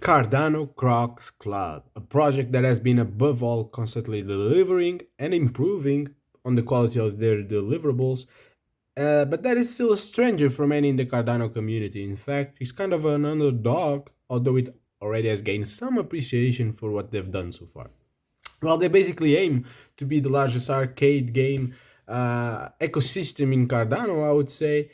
Cardano Crocs Club, a project that has been above all constantly delivering and improving on the quality of their deliverables, but that is still a stranger for many in the Cardano community. In fact, he's kind of an underdog, although it already has gained some appreciation for what they've done so far. Well, they basically aim to be the largest arcade game ecosystem in Cardano, I would say,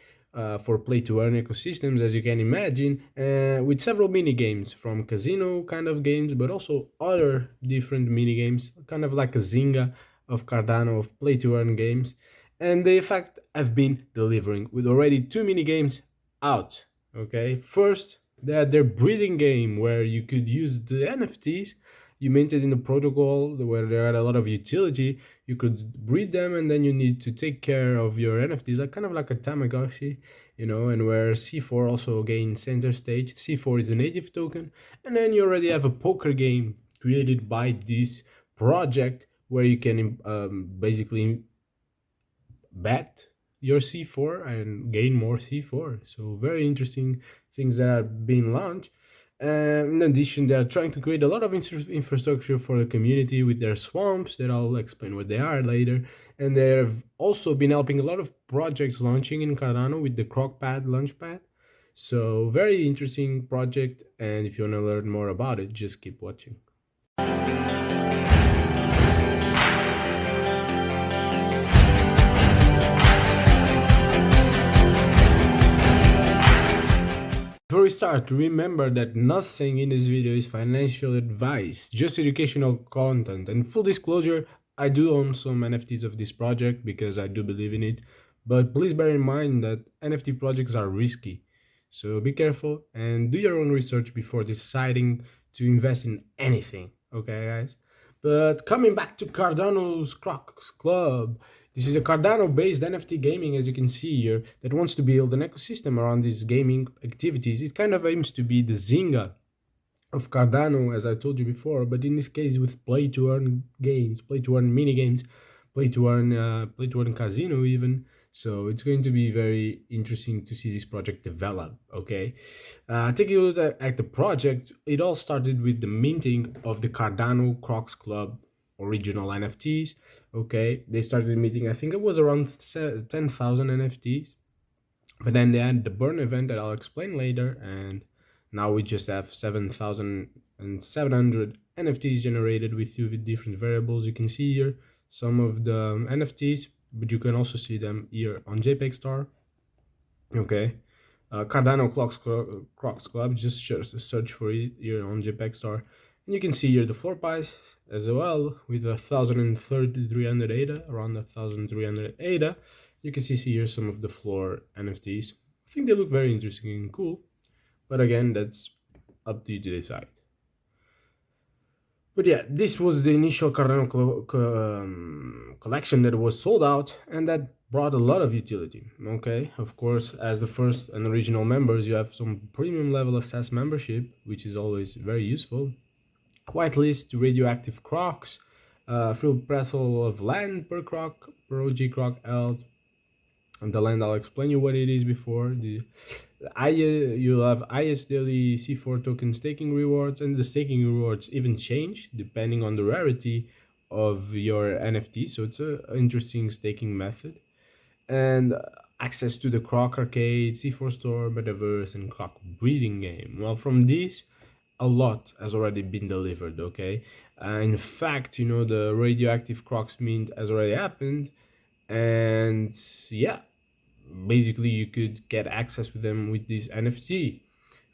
for play to earn ecosystems, as you can imagine, with several mini games from casino kind of games, but also other different mini games, kind of like a Zinga of Cardano of play to earn games. And they, in fact, have been delivering with already two mini games out. Okay, first, they had their breeding game where you could use the NFTs you minted in the protocol where there had a lot of utility. You could breed them and then you need to take care of your NFTs, like kind of like a Tamagotchi, and where C4 also gained center stage. C4 is a native token, and then you already have a poker game created by this project where you can basically bet your C4 and gain more C4. So very interesting things that are being launched. In addition, they are trying to create a lot of infrastructure for the community with their swamps that I'll explain what they are later. And they have also been helping a lot of projects launching in Cardano with the CrocPad Launchpad. So very interesting project. And if you want to learn more about it, just keep watching. Before we start, remember that nothing in this video is financial advice, just educational content. And full disclosure, I do own some NFTs of this project because I do believe in it. But please bear in mind that NFT projects are risky. So be careful and do your own research before deciding to invest in anything. Okay, guys? But coming back to Cardano's Crocs Club, this is a Cardano-based NFT gaming, as you can see here, that wants to build an ecosystem around these gaming activities. It kind of aims to be the Zinga of Cardano, as I told you before, but in this case with play-to-earn games, play-to-earn mini-games, play-to-earn casino even. So it's going to be very interesting to see this project develop, okay? Taking a look at the project, it all started with the minting of the Cardano Crocs Club original NFTs, okay? They started minting, I think it was around 10,000 NFTs, but then they had the burn event that I'll explain later, and now we just have 7,700 NFTs generated with two different variables. You can see here some of the NFTs, but you can also see them here on JPEG Star. Okay, Cardano Crocs Club, just search for it here on JPEG Star. And you can see here the floor price as well with 1,300 ADA, around 1,300 ADA. You can see here some of the floor NFTs. I think they look very interesting and cool, but again, that's up to you to decide. But yeah, this was the initial Cardano collection that was sold out and that brought a lot of utility. Okay, of course, as the first and original members, you have some premium level access membership, which is always very useful. Whitelist radioactive crocs, free parcel of land per croc, per OG croc held. And the land, I'll explain you what it is before. You'll have IS daily C4 token staking rewards, and the staking rewards even change depending on the rarity of your NFT. So it's an interesting staking method. And access to the Croc Arcade, C4 Store, Metaverse, and Croc Breeding game. Well, from these, a lot has already been delivered, okay? In fact, the radioactive Crocs mint has already happened. And yeah, basically you could get access with them with this NFT.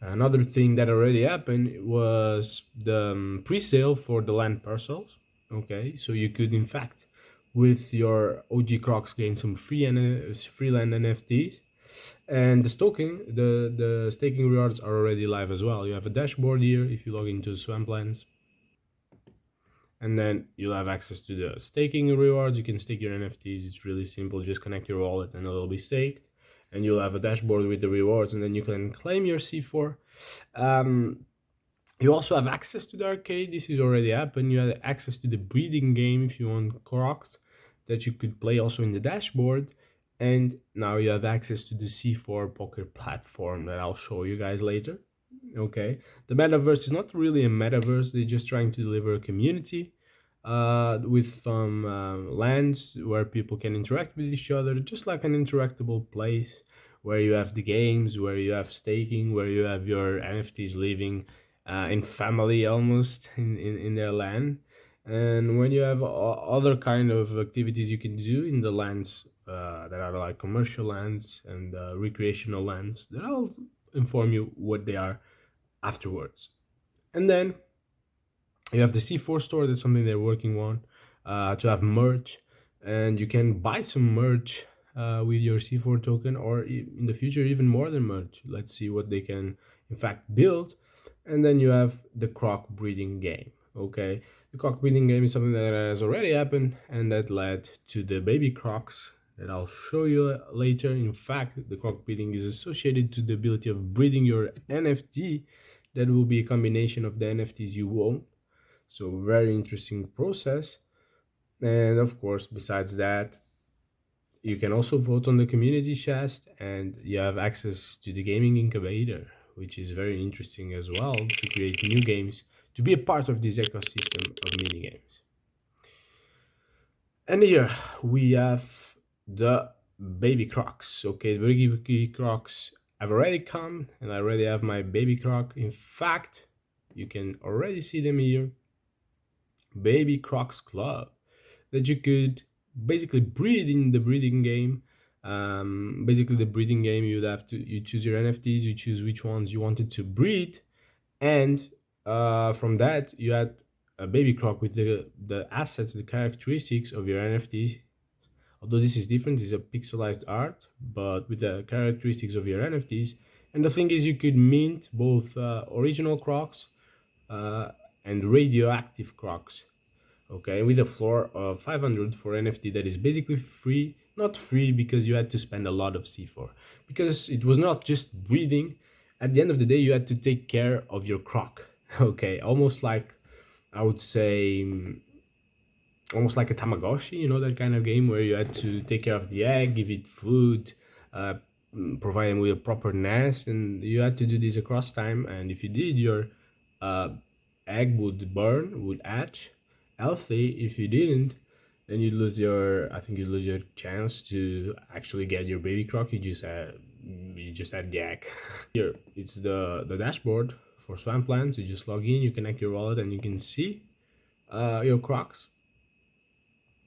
Another thing that already happened was the pre-sale for the land parcels. Okay, so you could in fact with your OG Crocs gain some free land NFTs. And the staking rewards are already live as well. You have a dashboard here if you log into Swamplands. And then you'll have access to the staking rewards. You can stake your NFTs. It's really simple. Just connect your wallet and it'll be staked. And you'll have a dashboard with the rewards, and then you can claim your C4. You also have access to the arcade. This is already happened. You have access to the breeding game if you want Crocs that you could play also in the dashboard. And now you have access to the C4 poker platform that I'll show you guys later. Okay, the metaverse is not really a metaverse. They're just trying to deliver a community with some lands where people can interact with each other, just like an interactable place where you have the games, where you have staking, where you have your NFTs living in family almost in their land. And when you have other kind of activities you can do in the lands that are like commercial lands and recreational lands, that I'll inform you what they are afterwards. And then you have the C4 store. That's something they're working on to have merch, and you can buy some merch with your C4 token, or in the future even more than merch. Let's see what they can in fact build. And then you have the croc breeding game. Okay, the croc breeding game is something that has already happened and that led to the baby crocs that I'll show you later. In fact, the croc breeding is associated to the ability of breeding your NFT. That will be a combination of the NFTs you own, so very interesting process. And of course, besides that, you can also vote on the community chest, and you have access to the gaming incubator, which is very interesting as well to create new games, to be a part of this ecosystem of mini games. And here we have the baby crocs. Okay, the baby crocs have already come, and I already have my baby croc. In fact, you can already see them here. Baby Crocs Club, that you could basically breed in the breeding game. Basically, the breeding game, you choose your NFTs, you choose which ones you wanted to breed, and from that you add a baby croc with the assets, the characteristics of your NFTs. Although this is different, this is a pixelized art, but with the characteristics of your NFTs. And the thing is, you could mint both original crocs uh, and radioactive crocs. Okay, with a floor of 500 for NFT that is basically free. Not free because you had to spend a lot of C4, because it was not just breeding. At the end of the day, you had to take care of your croc. Okay, almost like, I would say, almost like a Tamagotchi, that kind of game where you had to take care of the egg, give it food, uh, provide them with a proper nest, and you had to do this across time. And if you did, your uh, egg would burn, would hatch healthy. If you didn't, then I think you'd lose your chance to actually get your baby croc. You just had the egg. Here, it's the dashboard for Swamplands. You just log in, you connect your wallet, and you can see your crocs.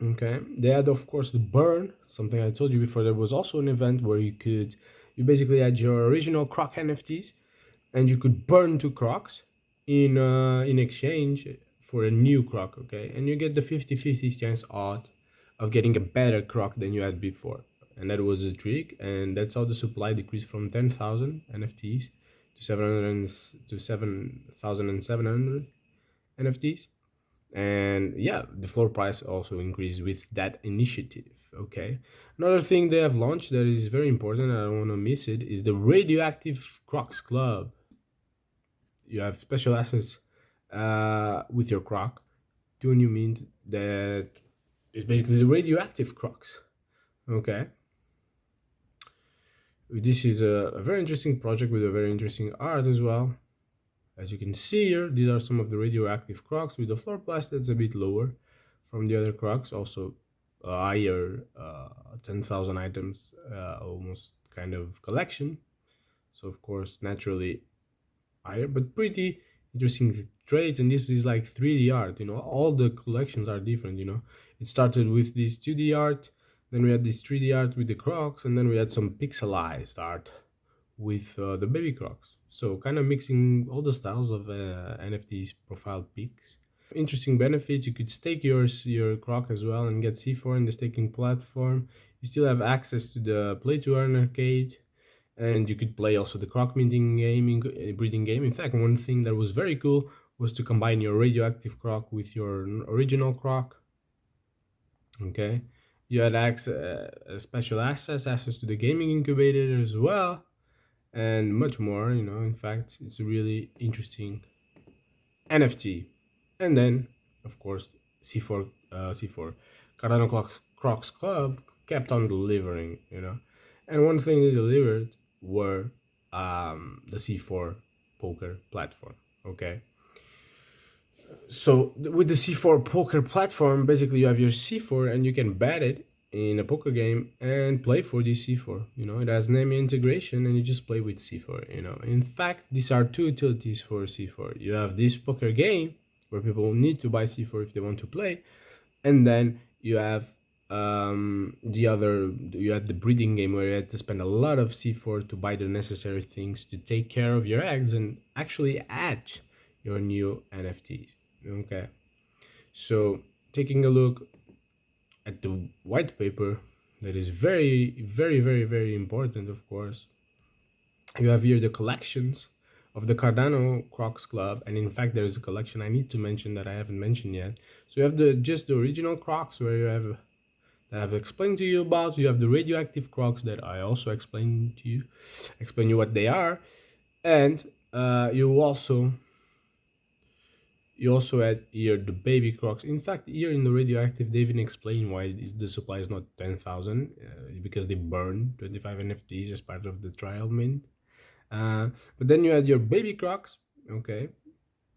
Okay, they had of course the burn, something I told you before. There was also an event where you basically had your original croc NFTs, and you could burn two crocs in exchange for a new croc. Okay, and you get the 50-50 chance odd of getting a better croc than you had before, and that was a trick. And that's how the supply decreased from 10,000 NFTs to 7,700 NFTs. And yeah, the floor price also increased with that initiative. Okay, another thing they have launched that is very important, I don't want to miss it, is the Radioactive Crocs Club. You have special access with your croc to a new mint that is basically the radioactive crocs. Okay, this is a very interesting project with a very interesting art as well. As you can see here, these are some of the radioactive crocs with the floor price that's a bit lower from the other crocs. Also higher 10,000 items, almost kind of collection. So of course, naturally higher, but pretty interesting trades. And this is like 3D art. All the collections are different. It started with this 2D art, then we had this 3D art with the crocs, and then we had some pixelized art with the baby crocs. So kind of mixing all the styles of NFTs profile pics. Interesting benefits: you could stake your croc as well and get C4 in the staking platform. You still have access to the play to earn arcade, and you could play also the croc minting game, breeding game. In fact, one thing that was very cool was to combine your radioactive croc with your original croc. Okay, you had special access to the gaming incubator as well, and much more. In fact, it's a really interesting NFT. And then, of course, C4 Cardano Crocs Club kept on delivering. And one thing they delivered were the C4 poker platform. Okay, so with the C4 poker platform, basically you have your C4 and you can bet it in a poker game and play for this C4. You know, it has name integration and you just play with C4. You know, in fact, these are two utilities for C4. You have this poker game where people need to buy C4 if they want to play, and then you have the other, you had the breeding game where you had to spend a lot of C4 to buy the necessary things to take care of your eggs and actually hatch your new NFTs. Okay, so taking a look at the white paper, that is very important, of course. You have here the collections of the Cardano Crocs Club, and in fact, there is a collection I need to mention that I haven't mentioned yet. So you have the original Crocs where you have that I've explained to you about. You have the radioactive Crocs that I also explain you what they are, and you also had here the baby Crocs. In fact, here in the radioactive, they even explain why the supply is not 10,000 because they burn 25 NFTs as part of the trial mint. But then you had your baby Crocs, okay,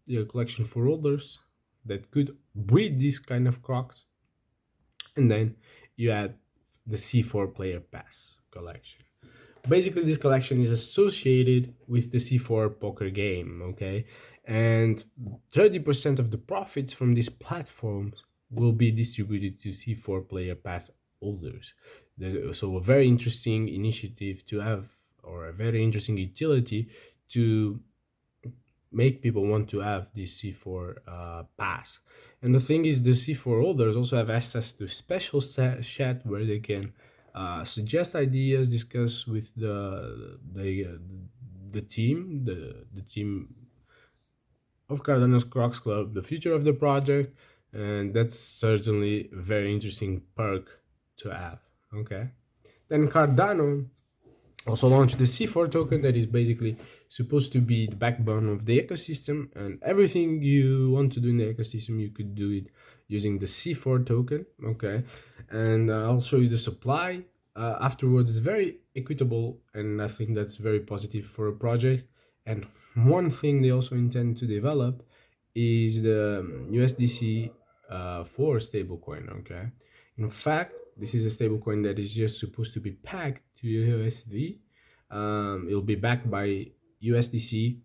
your collection for holders that could breed these kind of Crocs. And then you had the C4 player pass collection. Basically, this collection is associated with the C4 poker game, okay? And 30% of the profits from these platforms will be distributed to C4 player pass holders. So a very interesting initiative to have, or a very interesting utility to make people want to have this C4 pass. And the thing is, the C4 holders also have access to special chat where they can suggest ideas, discuss with the team, the team of Cardano Crocs Club, the future of the project, and that's certainly a very interesting perk to have. Okay, then Cardano also launched the C4 token that is basically supposed to be the backbone of the ecosystem, and everything you want to do in the ecosystem you could do it using the C4 token. Okay, and I'll show you the supply afterwards. It's very equitable, and I think that's very positive for a project. And one thing they also intend to develop is the USDC 4 stablecoin. Okay, in fact, this is a stablecoin that is just supposed to be pegged to USD. It'll be backed by USDC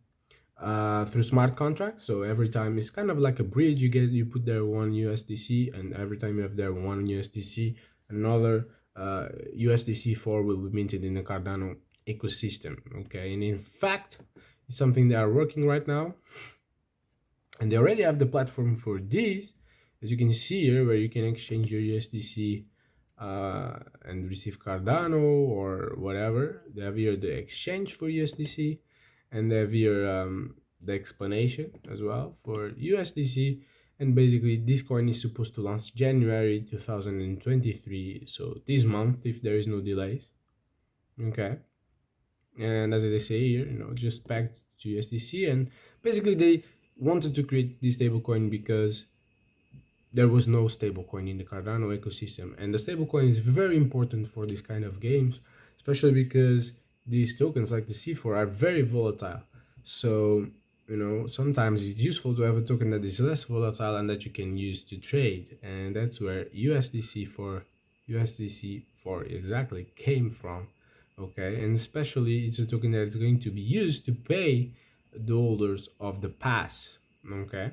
through smart contracts. So every time it's kind of like a bridge. You put there one USDC, and every time you have there one USDC, another USDC4 will be minted in the Cardano ecosystem. Okay, and in fact, it's something they are working right now, and they already have the platform for this, as you can see here, where you can exchange your USDC and receive Cardano or whatever. They have here the exchange for USDC, and they have here the explanation as well for USDC. And basically, this coin is supposed to launch January 2023, so this month if there is no delays. Okay, and as they say here, just pegged to USDC, and basically they wanted to create this stablecoin because there was no stablecoin in the Cardano ecosystem, and the stablecoin is very important for this kind of games, especially because these tokens like the C4 are very volatile. So sometimes it's useful to have a token that is less volatile and that you can use to trade, and that's where USDC4 exactly came from. Okay, and especially it's a token that is going to be used to pay the holders of the pass. Okay,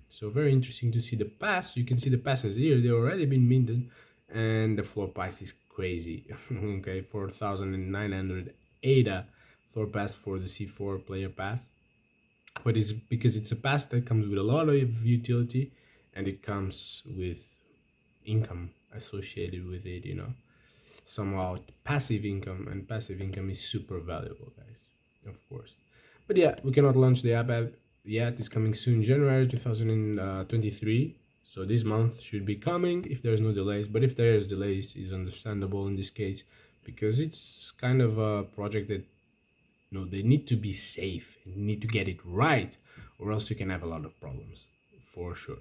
so very interesting to see the pass. You can see the passes here, they've already been minted, and the floor price is crazy. Okay, 4,900 ADA floor pass for the C4 player pass, but it's because it's a pass that comes with a lot of utility, and it comes with income associated with it, somehow passive income, and passive income is super valuable, guys, of course. But yeah, we cannot launch the app yet. It's coming soon, January 2023, so this month should be coming if there's no delays. But if there is delays, is understandable in this case, because it's kind of a project that they need to be safe, you need to get it right, or else you can have a lot of problems for sure.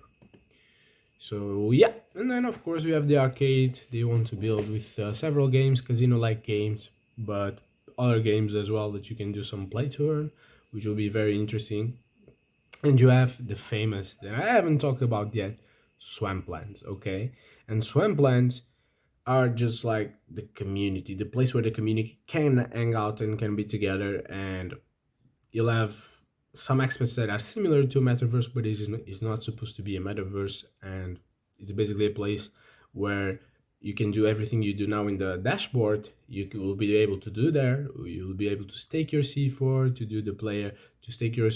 So yeah, and then of course we have the arcade. They want to build with several games, casino-like games, but other games as well that you can do some play to earn which will be very interesting. And you have the famous that I haven't talked about yet, swamplands. Okay, and swamplands are just like the community, the place where the community can hang out and can be together, and you'll have some aspects that are similar to a metaverse, but it's not supposed to be a metaverse, and it's basically a place where you can do everything you do now in the dashboard. Will be able to do there. You'll be able to stake your C4 to do the player to stake your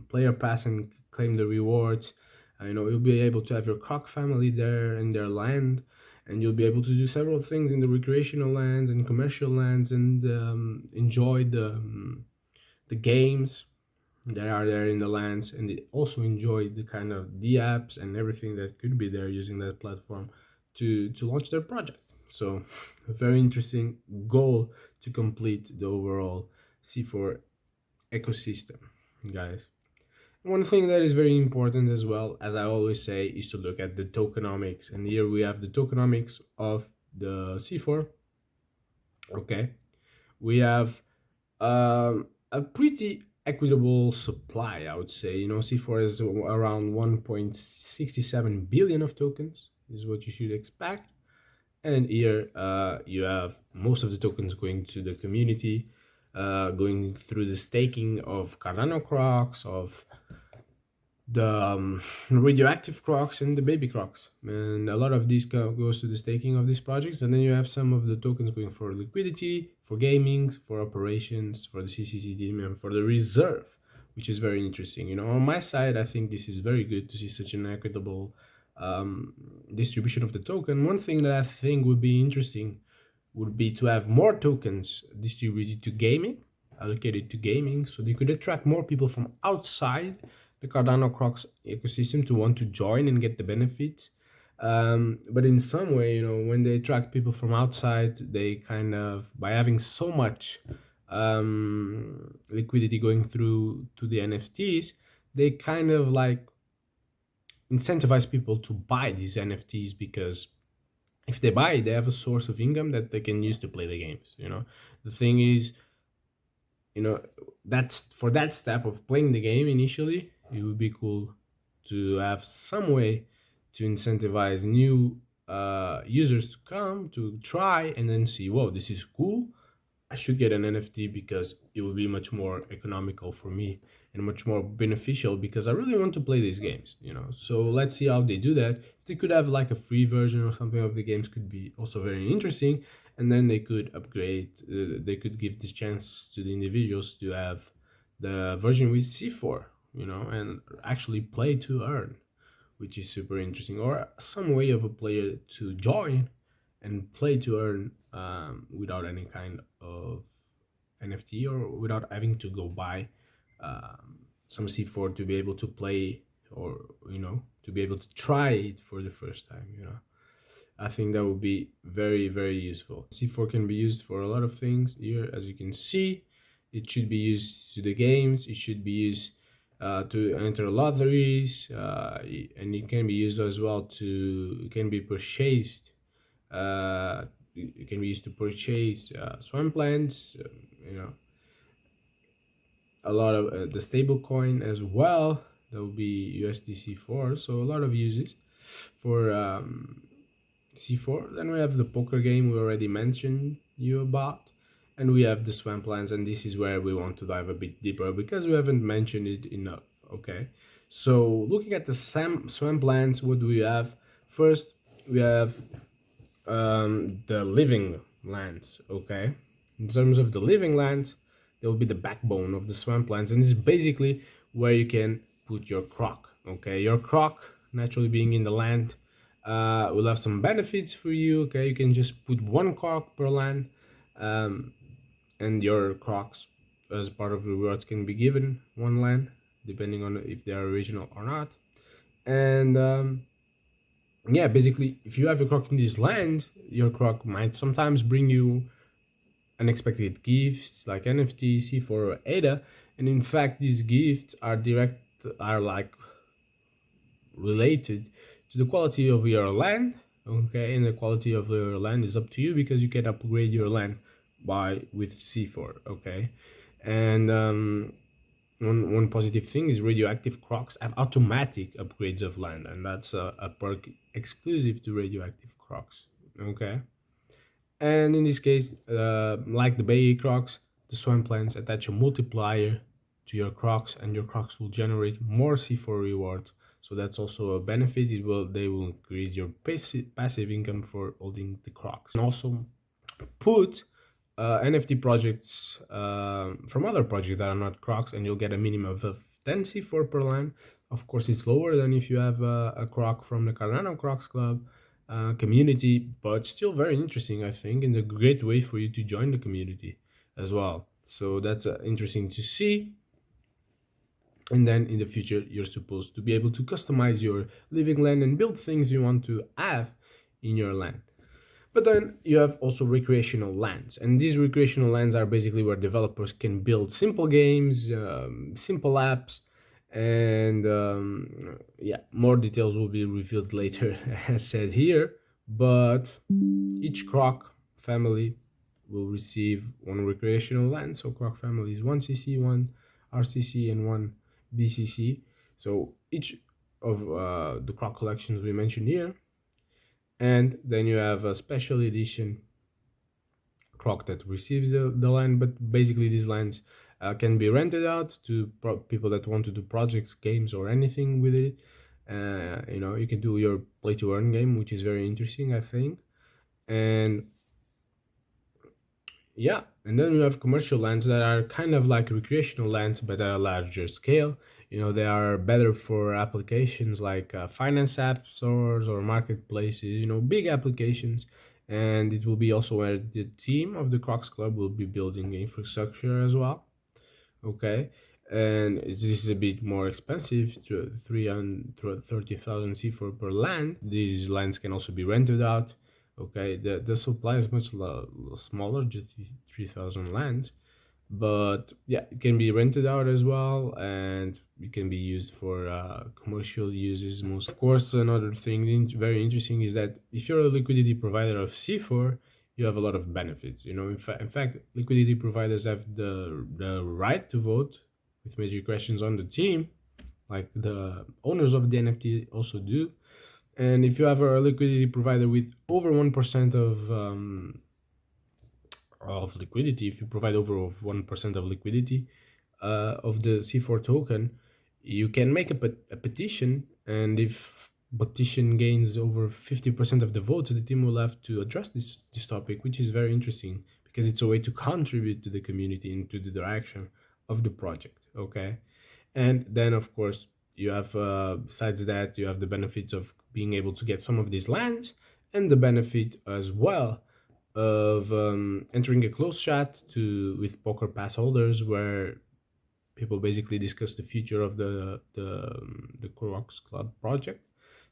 player pass and claim the rewards. You'll be able to have your Croc family there in their land, and you'll be able to do several things in the recreational lands and commercial lands, and enjoy the games that are there in the lands, and they also enjoy the kind of the apps and everything that could be there using that platform to launch their project. So a very interesting goal to complete the overall C4 ecosystem, guys. One thing that is very important as well, as I always say, is to look at the tokenomics. And here we have the tokenomics of the C4. Okay, we have a pretty equitable supply, I would say. C4 is around 1.67 billion of tokens, is what you should expect. And here you have most of the tokens going to the community, going through the staking of Cardano Crocs, of the radioactive crocs and the baby crocs, and a lot of these goes to the staking of these projects. And then you have some of the tokens going for liquidity, for gaming, for operations, for the CCC and for the reserve, which is very interesting. On my side, I think this is very good to see such an equitable distribution of the token. One thing that I think would be interesting would be to have more tokens distributed to gaming, allocated to gaming, so they could attract more people from outside the Cardano Crocs ecosystem to want to join and get the benefits. But in some way, when they attract people from outside, they kind of, by having so much liquidity going through to the NFTs, they kind of like incentivize people to buy these NFTs, because if they buy, they have a source of income that they can use to play the games. The thing is, that's for that step of playing the game initially, it would be cool to have some way to incentivize new users to come to try and then see, whoa, this is cool, I should get an NFT, because it will be much more economical for me and much more beneficial, because I really want to play these games. So let's see how they do that. If they could have like a free version or something of the games, could be also very interesting. And then they could upgrade, they could give this chance to the individuals to have the version with C4, and actually play to earn, which is super interesting. Or some way of a player to join and play to earn without any kind of NFT, or without having to go buy some C4 to be able to play, or to be able to try it for the first time. I think that would be very, very useful. C4 can be used for a lot of things here, as you can see. It should be used to the games. It should be used to enter lotteries, and it can be used as well to, it can be purchased. It can be used to purchase swamplands, a lot of the stable coin as well. That will be USDC4. So a lot of uses for C4. Then we have the poker game we already mentioned you about, and we have the swamplands, and this is where we want to dive a bit deeper, because we haven't mentioned it enough. Okay, so looking at the swamplands, what do we have? First, we have the living lands. Okay, in terms of the living lands, they will be the backbone of the swamplands, and this is basically where you can put your croc. Okay, your croc, naturally being in the land, will have some benefits for you. Okay, you can just put one croc per land, and your crocs as part of rewards can be given one land, depending on if they are original or not. And yeah, basically, if you have a croc in this land, your croc might sometimes bring you unexpected gifts like NFT, C4, or ADA. And in fact, these gifts are like related to the quality of your land. Okay, and the quality of your land is up to you, because you can upgrade your land with C4. Okay, And one positive thing is radioactive crocs have automatic upgrades of land, and that's a perk exclusive to radioactive crocs. Okay. And in this case, like the Bay Crocs, the Swamplands attach a multiplier to your Crocs, and your Crocs will generate more C4 rewards. So that's also a benefit. They will increase your passive income for holding the Crocs. And also put NFT projects from other projects that are not Crocs, and you'll get a minimum of 10 C4 per land. Of course, it's lower than if you have a Croc from the Cardano Crocs Club community, but still very interesting, I think, and a great way for you to join the community as well. So that's interesting to see. And then in the future, you're supposed to be able to customize your living land and build things you want to have in your land. But then you have also recreational lands, and these recreational lands are basically where developers can build simple games, simple apps, and yeah, more details will be revealed later, as said here. But each Croc family will receive one recreational land. So Croc family is one CC, one RCC, and one BCC. So each of the Croc collections we mentioned here. And then you have a special edition Croc that receives the land, but basically these lands can be rented out to people that want to do projects, games, or anything with it. You can do your play to earn game, which is very interesting, I think. And yeah, and then you have commercial lands that are kind of like recreational lands, but at a larger scale. They are better for applications like finance app stores or marketplaces, big applications. And it will be also where the team of the Crocs Club will be building infrastructure as well. Okay. And this is a bit more expensive, to 330,000 C4 per land. These lands can also be rented out. Okay, the supply is much smaller, just 3,000 lands, but yeah, it can be rented out as well, and it can be used for commercial uses. Most, of course, another thing very interesting is that if you're a liquidity provider of C4, you have a lot of benefits. In fact, liquidity providers have the right to vote with major questions on the team, like the owners of the NFT also do. And if you have a liquidity provider with over 1% of liquidity, if you provide over 1% of liquidity of the C4 token, you can make a petition, and if petition gains over 50% of the votes, the team will have to address this topic, which is very interesting because it's a way to contribute to the community and to the direction of the project. Okay. And then, of course, you have, besides that, you have the benefits of being able to get some of these lands, and the benefit as well of entering a closed chat with poker pass holders, where people basically discuss the future of the Crocs Club project.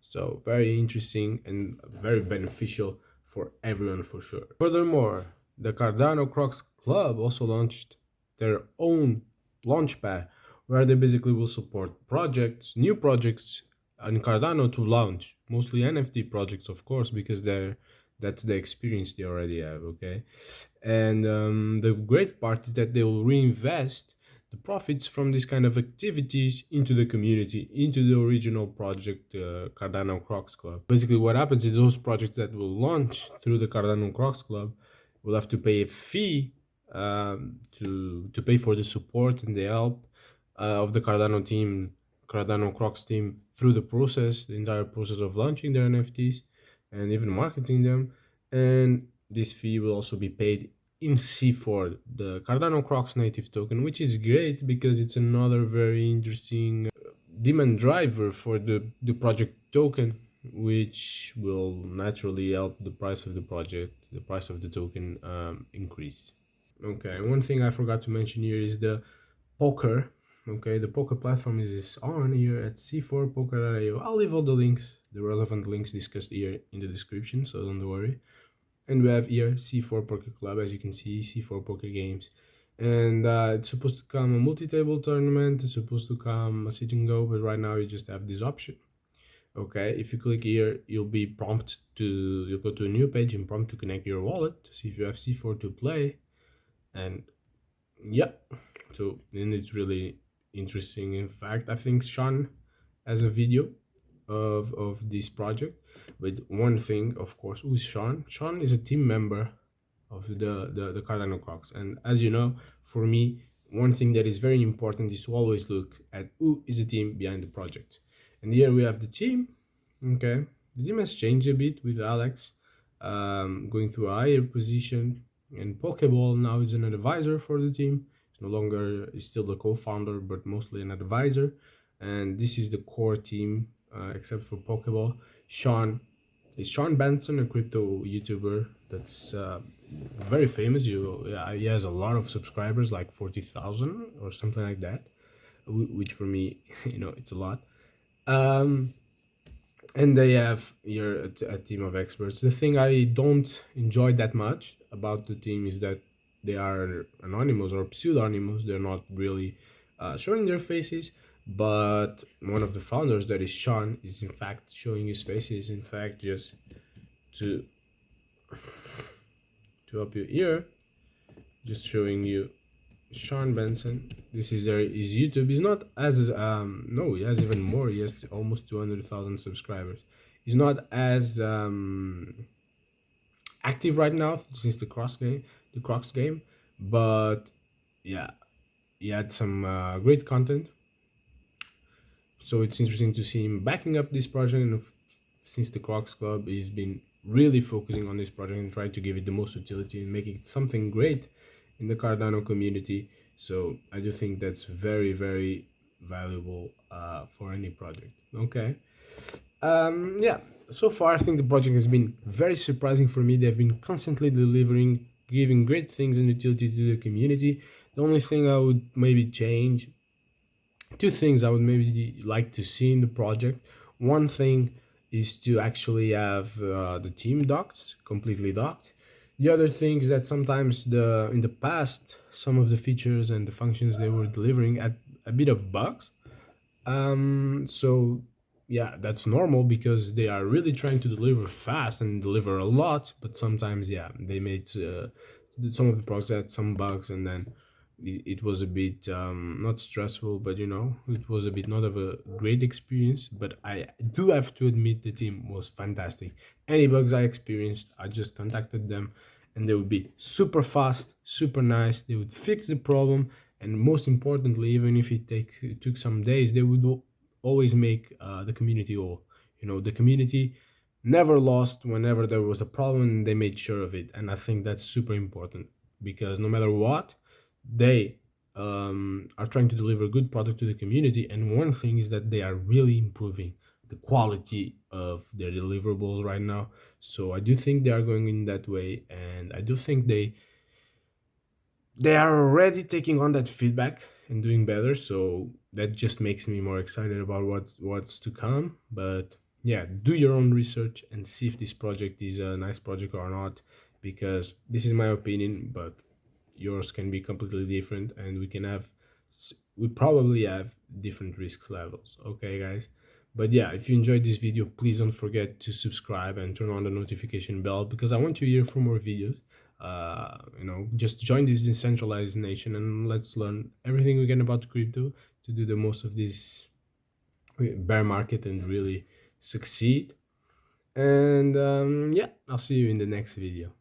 So very interesting and very beneficial for everyone for sure. Furthermore, the Cardano Crocs Club also launched their own launchpad, where they basically will support new projects on Cardano to launch, mostly NFT projects, of course, because that's the experience they already have. Okay, and the great part is that they will reinvest the profits from this kind of activities into the community, into the original project, Cardano Crocs Club. Basically, what happens is those projects that will launch through the Cardano Crocs Club will have to pay a fee to pay for the support and the help of the Cardano Crocs team through the entire process of launching their NFTs and even marketing them. And this fee will also be paid in C4, the Cardano Crocs native token, which is great because it's another very interesting demand driver for the project token, which will naturally help the price of the token increase. Okay, one thing I forgot to mention here is the poker. Okay, the poker platform is on here at c4poker.io. I'll leave all the relevant links discussed here in the description, so don't worry. And we have here C4 Poker Club, as you can see, C4 Poker Games. And it's supposed to come a multi-table tournament, it's supposed to come a sit and go, but right now you just have this option. Okay, if you click here, you'll go to a new page and prompt to connect your wallet to see if you have C4 to play. And yeah, So, and it's really interesting. In fact, I think Sean has a video of this project. But one thing, of course, who's Sean? Sean is a team member of the Cardano Crocs. And as you know, for me, one thing that is very important is to always look at who is the team behind the project. And here we have the team. Okay, the team has changed a bit with Alex going to a higher position, and Pokeball now is an advisor for the team. He's no longer is still the co-founder, but mostly an advisor. And this is the core team, except for Pokeball. Sean is Sean Benson, a crypto YouTuber that's very famous. Yeah, he has a lot of subscribers, like 40,000 or something like that, which for me, it's a lot. Um, and they have here a team of experts. The thing I don't enjoy that much about the team is that they are anonymous or pseudonymous. They're not really showing their faces, but one of the founders, that is Sean, is in fact showing his faces. In fact, just to help you here, just showing you Sean Benson. This is his YouTube. He's not as no, he has even more. He has almost 200,000 subscribers. He's not as active right now since the Crocs game, but yeah, he had some great content. So it's interesting to see him backing up this project. And since the Crocs Club, he's been really focusing on this project and trying to give it the most utility and make it something great in the Cardano community. So I do think that's very, very valuable for any project. Okay. Yeah. So far, I think the project has been very surprising for me. They've been constantly delivering, giving great things and utility to the community. The only thing I would maybe change, two things I would maybe like to see in the project. One thing is to actually have the team docked, completely docked. The other thing is that sometimes in the past, some of the features and the functions they were delivering had a bit of bugs. So yeah, that's normal because they are really trying to deliver fast and deliver a lot. But sometimes, yeah, they made some of the products had some bugs, and then it was a bit not stressful, but it was a bit not of a great experience. But I do have to admit the team was fantastic. Any bugs I experienced, I just contacted them, and they would be super fast, super nice. They would fix the problem, and most importantly, even if it took some days, they would always make the community whole. The community never lost whenever there was a problem, and they made sure of it. And I think that's super important, because no matter what, they are trying to deliver a good product to the community. And one thing is that they are really improving the quality of their deliverables right now. So I do think they are going in that way, and I do think they are already taking on that feedback and doing better. So that just makes me more excited about what's to come. But yeah, do your own research and see if this project is a nice project or not, because this is my opinion, but yours can be completely different, and we probably have different risk levels. Okay, guys. But yeah, if you enjoyed this video, please don't forget to subscribe and turn on the notification bell, because I want you here for more videos. Just join this decentralized nation, and let's learn everything we can about crypto to do the most of this bear market and really succeed. And yeah, I'll see you in the next video.